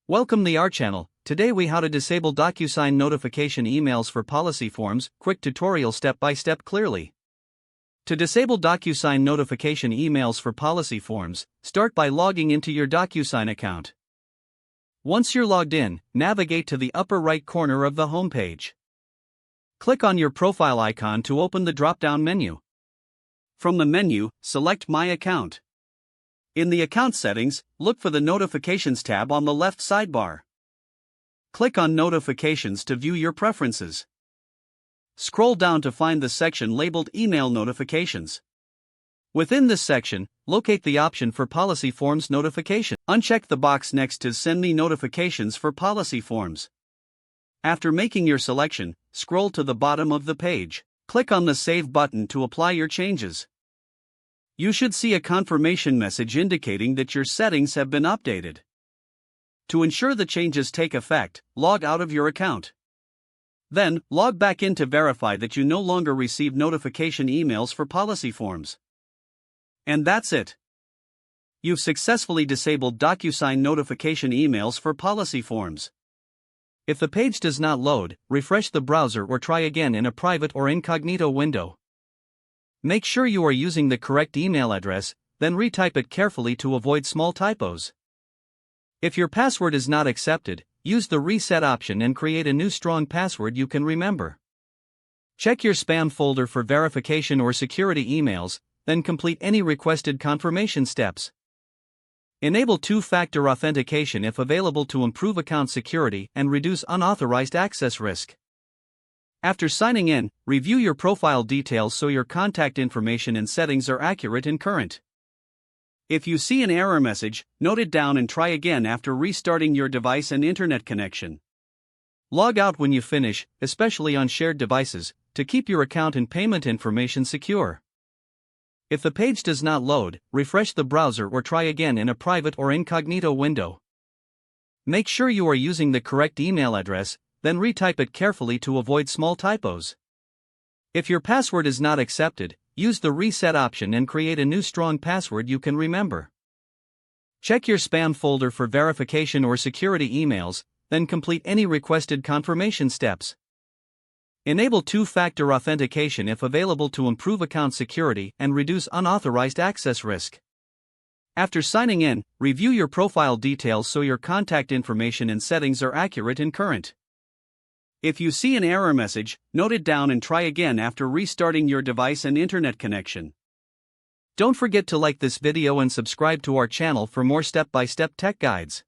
Welcome to our channel. Today we how to disable DocuSign notification emails for policy forms. Quick tutorial step by step clearly. To disable DocuSign notification emails for policy forms, start by logging into your DocuSign account. Once you're logged in, navigate to the upper right corner of the home page. Click on your profile icon to open the drop-down menu. From the menu, select My Account. In the Account settings, look for the Notifications tab on the left sidebar. Click on Notifications to view your preferences. Scroll down to find the section labeled Email Notifications. Within this section, locate the option for Policy Forms Notification. Uncheck the box next to Send Me Notifications for Policy Forms. After making your selection, scroll to the bottom of the page. Click on the Save button to apply your changes. You should see a confirmation message indicating that your settings have been updated. To ensure the changes take effect, log out of your account. Then, log back in to verify that you no longer receive notification emails for policy forms. And that's it. You've successfully disabled DocuSign notification emails for policy forms. If the page does not load, refresh the browser or try again in a private or incognito window. Make sure you are using the correct email address, then retype it carefully to avoid small typos. If your password is not accepted, use the reset option and create a new strong password you can remember. Check your spam folder for verification or security emails, then complete any requested confirmation steps. Enable two-factor authentication if available to improve account security and reduce unauthorized access risk. After signing in, review your profile details so your contact information and settings are accurate and current. If you see an error message, note it down and try again after restarting your device and internet connection. Log out when you finish, especially on shared devices, to keep your account and payment information secure. If the page does not load, refresh the browser or try again in a private or incognito window. Make sure you are using the correct email address, then retype it carefully to avoid small typos. If your password is not accepted, use the reset option and create a new strong password you can remember. Check your spam folder for verification or security emails, then complete any requested confirmation steps. Enable two-factor authentication if available to improve account security and reduce unauthorized access risk. After signing in, review your profile details so your contact information and settings are accurate and current. If you see an error message, note it down and try again after restarting your device and internet connection. Don't forget to like this video and subscribe to our channel for more step-by-step tech guides.